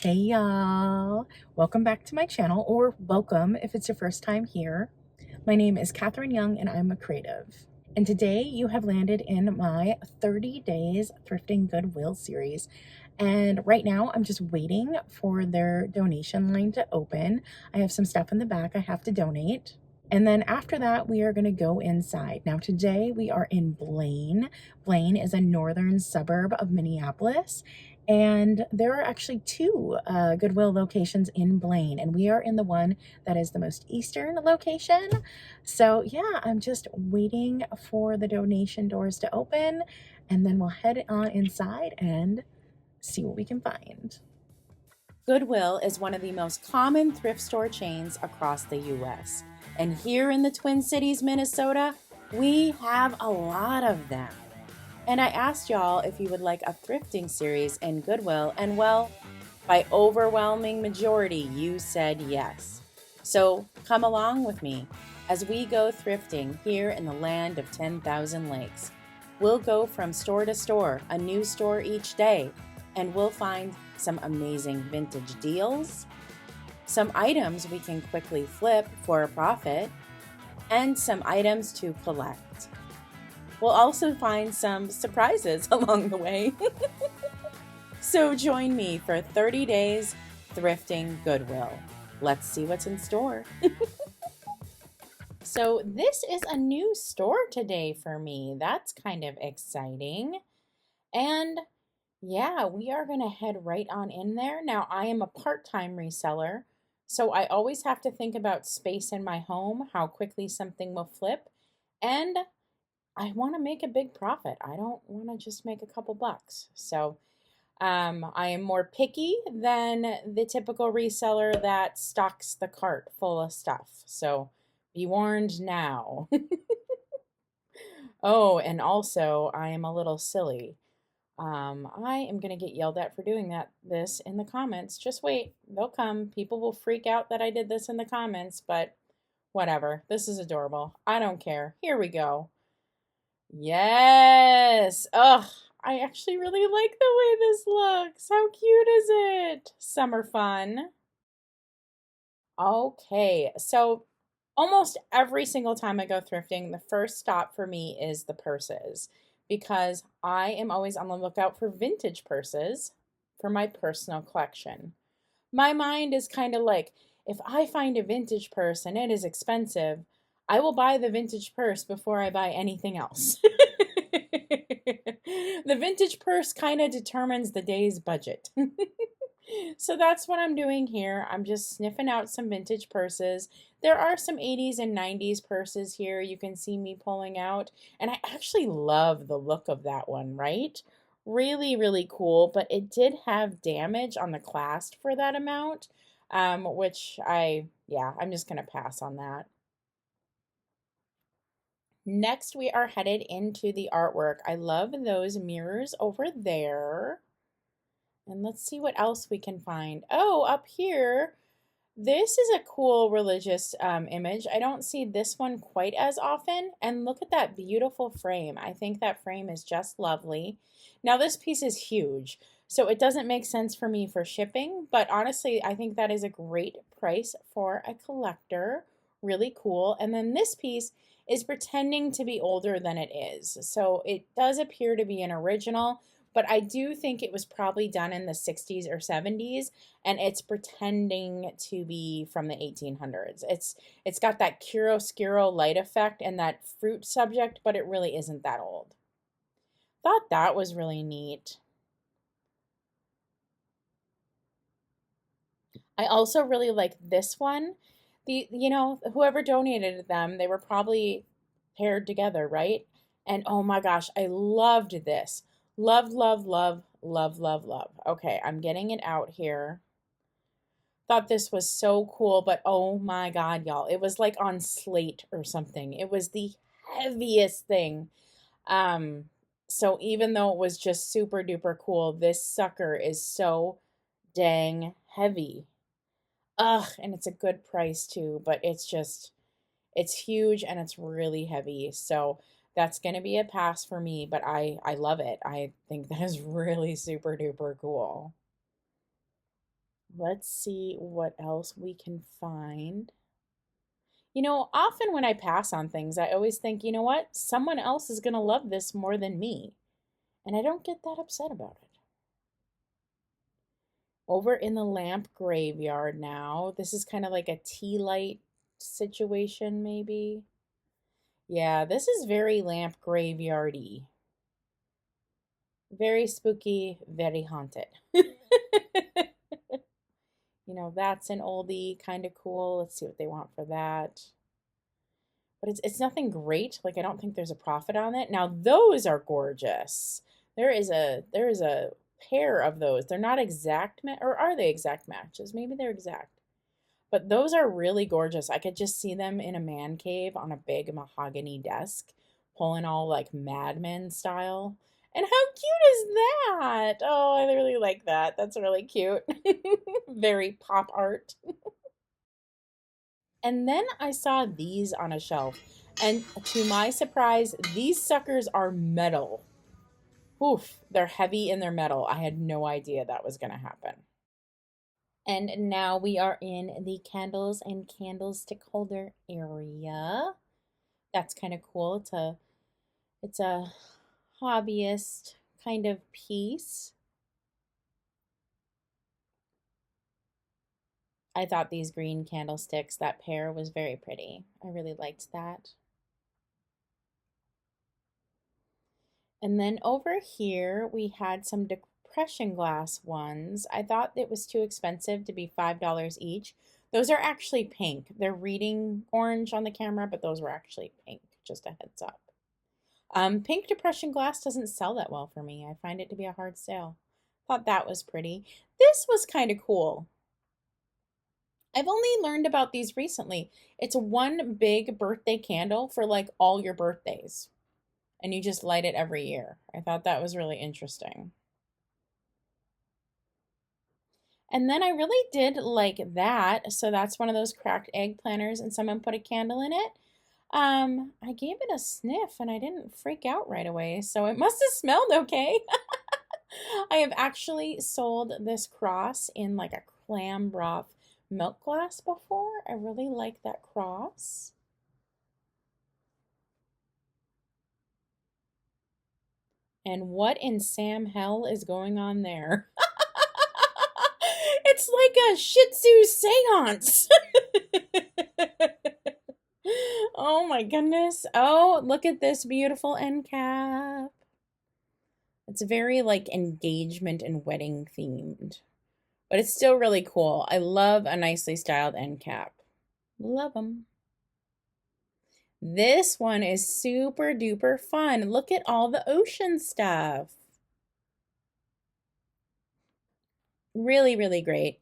Hey y'all, welcome back to my channel, or welcome if it's your first time here. My name is Katherine Young and I'm a creative. And today you have landed in my 30 Days Thrifting Goodwill series. And right now I'm just waiting for their donation line to open. I have some stuff in the back I have to donate. And then after that, we are going to go inside. Now, today we are in Blaine. Blaine is a northern suburb of Minneapolis. And there are actually two Goodwill locations in Blaine. And we are in the one that is the most eastern location. So, yeah, I'm just waiting for the donation doors to open. And then we'll head on inside and see what we can find. Goodwill is one of the most common thrift store chains across the U.S. And here in the Twin Cities, Minnesota, we have a lot of them. And I asked y'all if you would like a thrifting series in Goodwill, and well, by overwhelming majority, you said yes. So come along with me as we go thrifting here in the land of 10,000 lakes. We'll go from store to store, a new store each day, and we'll find some amazing vintage deals, some items we can quickly flip for a profit, and some items to collect. We'll also find some surprises along the way. So join me for 30 days thrifting Goodwill. Let's see what's in store. So this is a new store today for me. That's kind of exciting. And yeah, we are going to head right on in there. Now, I am a part-time reseller, so I always have to think about space in my home, how quickly something will flip, and I want to make a big profit. I don't want to just make a couple bucks. So I am more picky than the typical reseller that stocks the cart full of stuff. So be warned now. Oh, and also I am a little silly. I am going to get yelled at for doing this in the comments. Just wait, they'll come. People will freak out that I did this in the comments, but whatever. This is adorable. I don't care. Here we go. Yes. Ugh, I actually really like the way this looks. How cute is it? Summer fun. Okay, so almost every single time I go thrifting, the first stop for me is the purses because I am always on the lookout for vintage purses for my personal collection. My mind is kind of like, if I find a vintage purse and it is expensive, I will buy the vintage purse before I buy anything else. The vintage purse kind of determines the day's budget. So that's what I'm doing here. I'm just sniffing out some vintage purses. There are some 80s and 90s purses here you can see me pulling out. And I actually love the look of that one, right? Really, really cool. But it did have damage on the clasp for that amount, which I'm just going to pass on that. Next, we are headed into the artwork. I love those mirrors over there. And let's see what else we can find. Oh, up here, this is a cool religious image. I don't see this one quite as often. And look at that beautiful frame. I think that frame is just lovely. Now, this piece is huge, so it doesn't make sense for me for shipping. But honestly, I think that is a great price for a collector. Really cool. And then this piece is pretending to be older than it is. So it does appear to be an original, but I do think it was probably done in the 60s or 70s, and it's pretending to be from the 1800s. It's got that chiaroscuro light effect and that fruit subject, but it really isn't that old. Thought that was really neat. I also really like this one. Whoever donated them, they were probably paired together, right? And oh my gosh, I loved this. Love, love, love, love, love, love. Okay, I'm getting it out here. Thought this was so cool, but oh my God, y'all. It was like on slate or something. It was the heaviest thing. Um, so even though it was just super duper cool, this sucker is so dang heavy. Ugh, and it's a good price too, but it's huge and it's really heavy. So that's going to be a pass for me, but I love it. I think that is really super duper cool. Let's see what else we can find. Often when I pass on things, I always think, you know what? Someone else is going to love this more than me. And I don't get that upset about it. Over in the lamp graveyard now. This is kind of like a tea light situation, maybe. Yeah, this is very lamp graveyardy. Very spooky, very haunted. That's an oldie, kind of cool. Let's see what they want for that. But it's nothing great. Like I don't think there's a profit on it. Now those are gorgeous. There is a pair of those. They're not exact or are they exact matches? Maybe they're exact. But those are really gorgeous. I could just see them in a man cave on a big mahogany desk, pulling all like Mad Men style. And how cute is that? Oh, I really like that. That's really cute. Very pop art. And then I saw these on a shelf. And to my surprise, these suckers are metal. Oof, they're heavy and they're metal. I had no idea that was going to happen. And now we are in the candles and candlestick holder area. That's kind of cool. It's a hobbyist kind of piece. I thought these green candlesticks, that pair was very pretty. I really liked that. And then over here, we had some depression glass ones. I thought it was too expensive to be $5 each. Those are actually pink. They're reading orange on the camera, but those were actually pink, just a heads up. Pink depression glass doesn't sell that well for me. I find it to be a hard sale. Thought that was pretty. This was kind of cool. I've only learned about these recently. It's one big birthday candle for like all your birthdays, and you just light it every year. I thought that was really interesting. And then I really did like that. So that's one of those cracked egg planters, and someone put a candle in it. I gave it a sniff and I didn't freak out right away, so it must have smelled okay. I have actually sold this cross in like a clam broth milk glass before. I really like that cross. And what in Sam hell is going on there? It's like a Shih Tzu seance. Oh my goodness. Oh, look at this beautiful end cap. It's very like engagement and wedding themed, but it's still really cool. I love a nicely styled end cap. Love them. This one is super duper fun. Look at all the ocean stuff. Really, really great.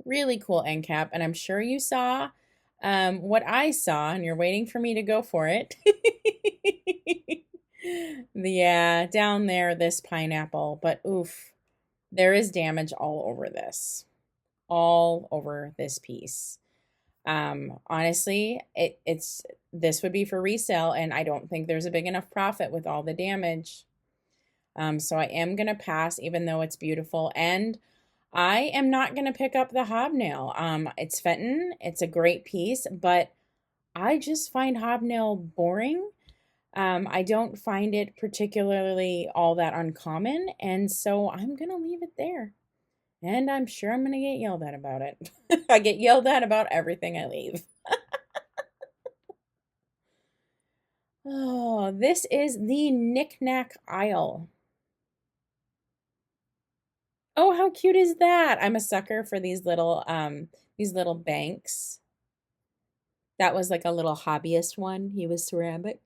Really cool end cap. And I'm sure you saw what I saw, and you're waiting for me to go for it. Yeah, down there, this pineapple. But oof, there is damage all over this. All over this piece. Honestly, it's this would be for resale, and I don't think there's a big enough profit with all the damage. So I am gonna pass, even though it's beautiful, and I am not gonna pick up the hobnail. It's Fenton, it's a great piece, but I just find hobnail boring. I don't find it particularly all that uncommon, and so I'm gonna leave it there. And I'm sure I'm gonna get yelled at about it. I get yelled at about everything I leave. Oh, this is the knickknack aisle. Oh, how cute is that? I'm a sucker for these little banks. That was like a little hobbyist one. He was ceramic.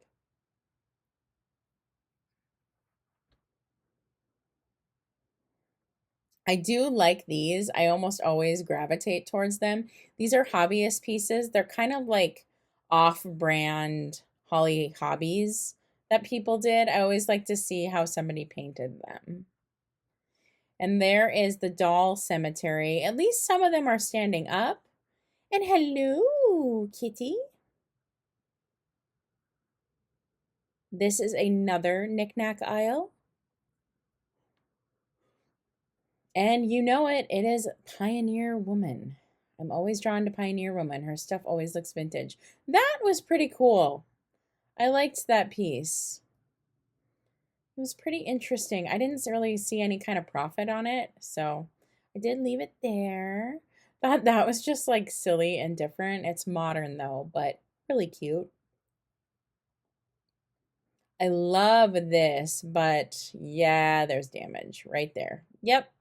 I do like these. I almost always gravitate towards them. These are hobbyist pieces. They're kind of like off-brand Holly hobbies that people did. I always like to see how somebody painted them. And there is the doll cemetery. At least some of them are standing up. And hello, kitty. This is another knickknack aisle. And you know it, it is Pioneer Woman. I'm always drawn to Pioneer Woman. Her stuff always looks vintage. That was pretty cool. I liked that piece. It was pretty interesting. I didn't really see any kind of profit on it, so I did leave it there. Thought that was just like silly and different. It's modern though, but really cute. I love this, but yeah, there's damage right there. Yep.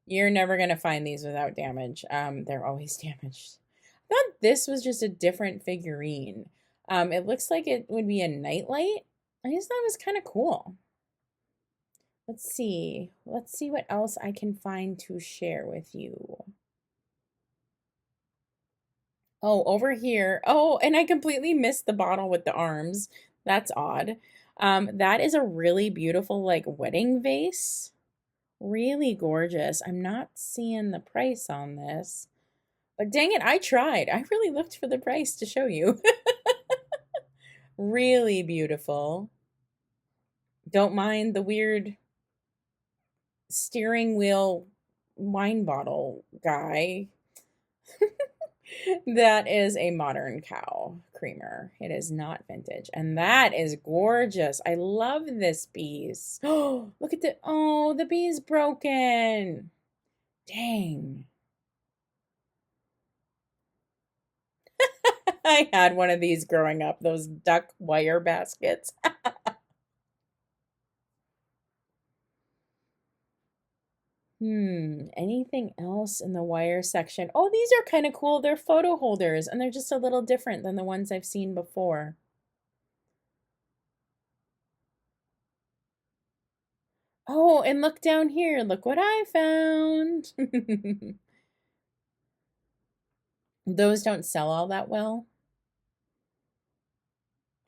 You're never going to find these without damage. They're always damaged. I thought this was just a different figurine. It looks like it would be a nightlight. I just thought it was kind of cool. Let's see. Let's see what else I can find to share with you. Oh, over here. Oh, and I completely missed the bottle with the arms. That's odd. That is a really beautiful like wedding vase. Really gorgeous. I'm not seeing the price on this. But dang it, I tried. I really looked for the price to show you. Really beautiful. Don't mind the weird steering wheel wine bottle guy. That is a modern cow creamer. It is not vintage. And that is gorgeous. I love this piece. Oh, look at the bee's broken. Dang. I had one of these growing up, those duck wire baskets. Anything else in the wire section? Oh, these are kind of cool. They're photo holders, and they're just a little different than the ones I've seen before. Oh, and look down here. Look what I found. Those don't sell all that well,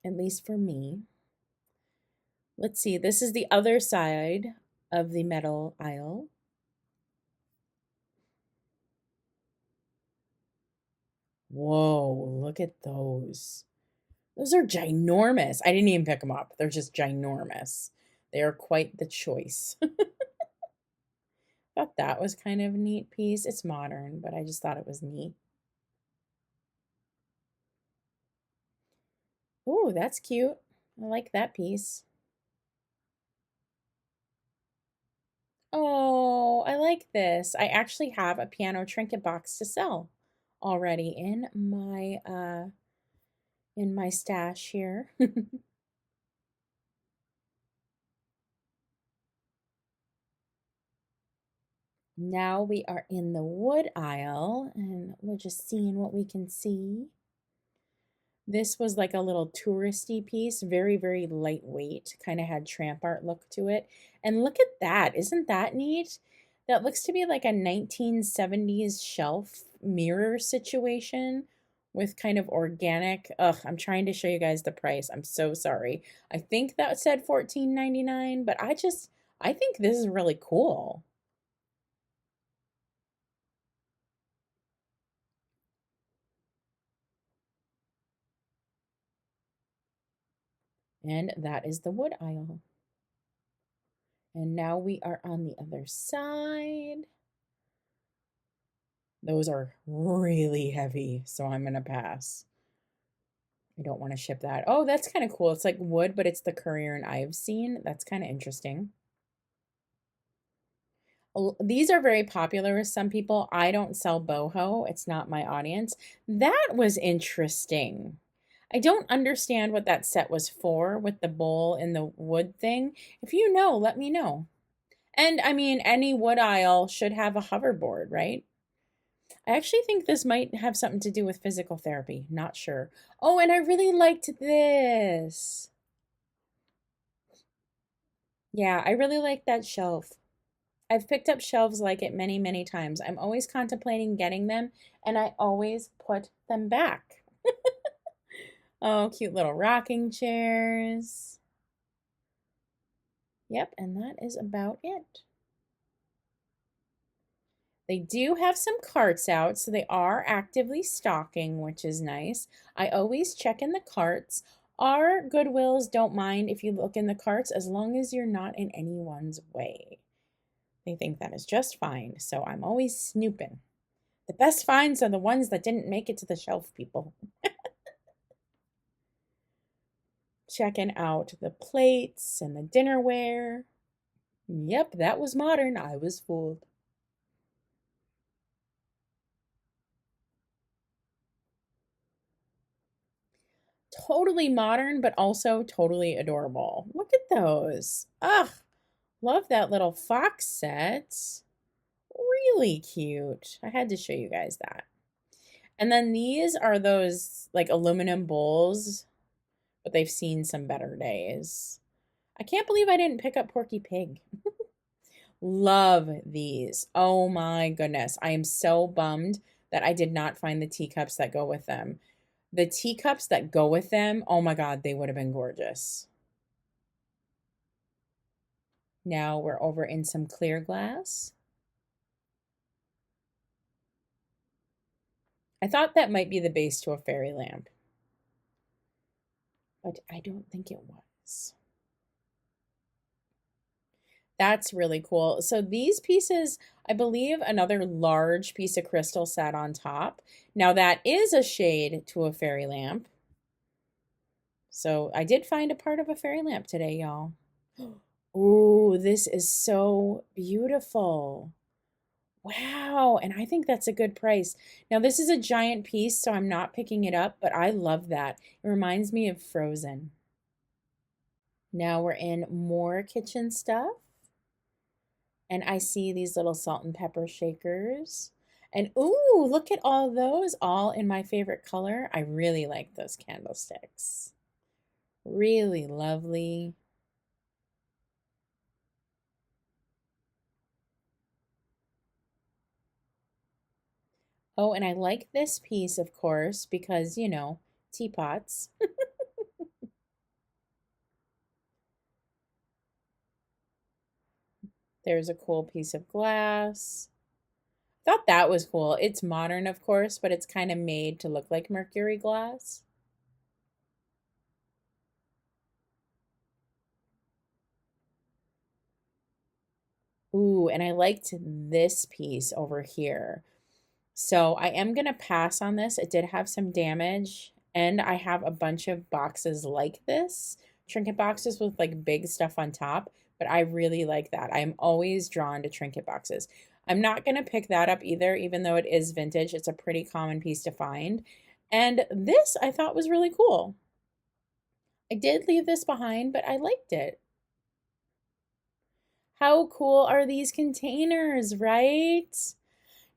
at least for me. Let's see. This is the other side of the metal aisle. Whoa, look at those. Those are ginormous. I didn't even pick them up. They're just ginormous. They are quite the choice. Thought that was kind of a neat piece. It's modern, but I just thought it was neat. Oh, that's cute. I like that piece. Oh, I like this. I actually have a piano trinket box to sell already in my stash here. Now we are in the wood aisle and we're just seeing what we can see. This was like a little touristy piece, very, very lightweight, kind of had tramp art look to it. And look at that. Isn't that neat? That looks to be like a 1970s shelf mirror situation with kind of organic. Ugh, I'm trying to show you guys the price. I'm so sorry. I think that said $14.99, but I think this is really cool. And that is the wood aisle. And now we are on the other side. Those are really heavy, so I'm going to pass. I don't want to ship that. Oh, that's kind of cool. It's like wood, but it's the Courier and I've seen. That's kind of interesting. These are very popular with some people. I don't sell boho. It's not my audience. That was interesting. I don't understand what that set was for with the bowl and the wood thing. If you know, let me know. And I mean, any wood aisle should have a hoverboard, right? I actually think this might have something to do with physical therapy. Not sure. Oh, and I really liked this. Yeah, I really like that shelf. I've picked up shelves like it many, many times. I'm always contemplating getting them, and I always put them back. Oh, cute little rocking chairs. Yep, and that is about it. They do have some carts out, so they are actively stocking, which is nice. I always check in the carts. Our Goodwills don't mind if you look in the carts as long as you're not in anyone's way. They think that is just fine, so I'm always snooping. The best finds are the ones that didn't make it to the shelf, people. Checking out the plates and the dinnerware. Yep, that was modern. I was fooled. Totally modern, but also totally adorable. Look at those. Ugh, love that little fox set. Really cute. I had to show you guys that. And then these are those like aluminum bowls, but they've seen some better days. I can't believe I didn't pick up Porky Pig. Love these. Oh my goodness. I am so bummed that I did not find the teacups that go with them. The teacups that go with them, oh my God, they would have been gorgeous. Now we're over in some clear glass. I thought that might be the base to a fairy lamp, but I don't think it was. That's really cool. So these pieces, I believe another large piece of crystal sat on top. Now that is a shade to a fairy lamp. So I did find a part of a fairy lamp today, y'all. Ooh, this is so beautiful. Wow, and I think that's a good price. Now this is a giant piece, so I'm not picking it up, but I love that. It reminds me of Frozen. Now we're in more kitchen stuff. And I see these little salt and pepper shakers. And ooh, look at all those, all in my favorite color. I really like those candlesticks. Really lovely. Oh, and I like this piece, of course, because, you know, teapots. There's a cool piece of glass. Thought that was cool. It's modern, of course, but it's kind of made to look like mercury glass. Ooh, and I liked this piece over here. So I am going to pass on this. It did have some damage, and I have a bunch of boxes like this, trinket boxes with like big stuff on top, but I really like that. I'm always drawn to trinket boxes. I'm not going to pick that up either, even though it is vintage. It's a pretty common piece to find. And this I thought was really cool. I did leave this behind, but I liked it. How cool are these containers, right?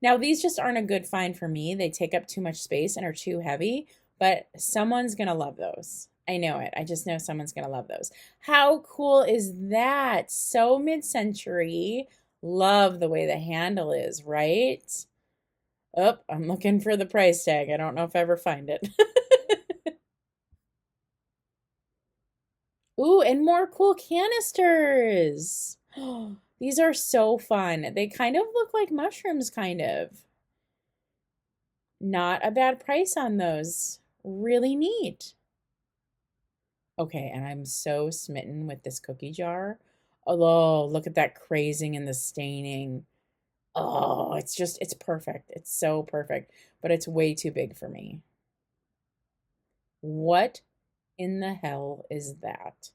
Now, these just aren't a good find for me. They take up too much space and are too heavy, but someone's going to love those. I know it. I just know someone's going to love those. How cool is that? So mid-century. Love the way the handle is, right? Oh, I'm looking for the price tag. I don't know if I ever find it. Ooh, and more cool canisters. These are so fun. They kind of look like mushrooms, kind of. Not a bad price on those. Really neat. Okay, and I'm so smitten with this cookie jar. Oh, look at that crazing and the staining. Oh, it's perfect. It's so perfect, but it's way too big for me. What in the hell is that?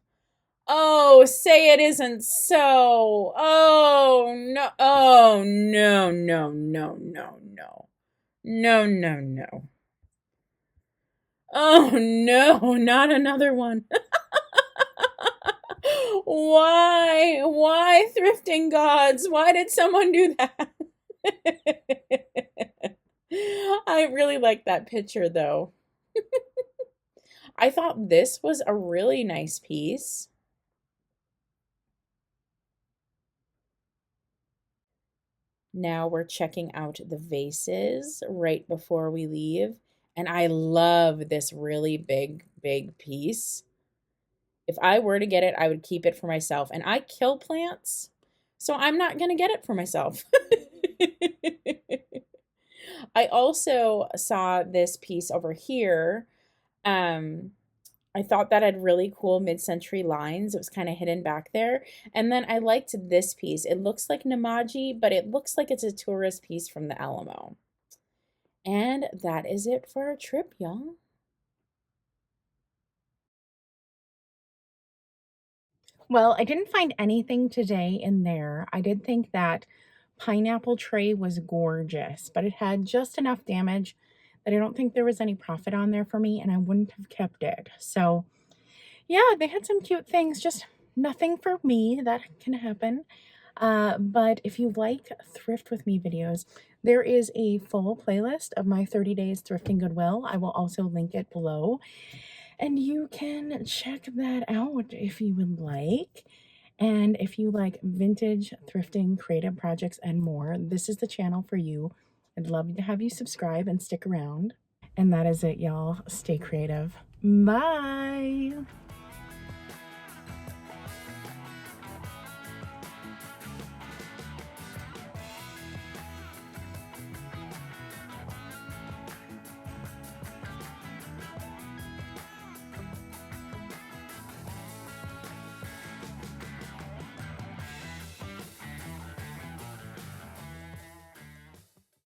Oh, say it isn't so. Oh, no. Oh, no, no, no, no, no. No, no, no. Oh, no, not another one. Why? Why, thrifting gods? Why did someone do that? I really like that picture, though. I thought this was a really nice piece. Now we're checking out the vases right before we leave. And I love this really big, big piece. If I were to get it, I would keep it for myself. And I kill plants, so I'm not going to get it for myself. I also saw this piece over here. Um, I thought that had really cool mid-century lines. It was kind of hidden back there. And then I liked this piece. It looks like Namaji, but it looks like it's a tourist piece from the Alamo. And that is it for our trip, y'all. Well, I didn't find anything today in there. I did think that pineapple tray was gorgeous, but it had just enough damage that I don't think there was any profit on there for me, and I wouldn't have kept it. So, yeah, they had some cute things, just nothing for me. That can happen. But if you like thrift with me videos, there is a full playlist of my 30 days thrifting Goodwill. I will also link it below, and you can check that out if you would like. And if you like vintage, thrifting, creative projects, and more, this is the channel for you. I'd love to have you subscribe and stick around. And that is it, y'all. Stay creative. Bye.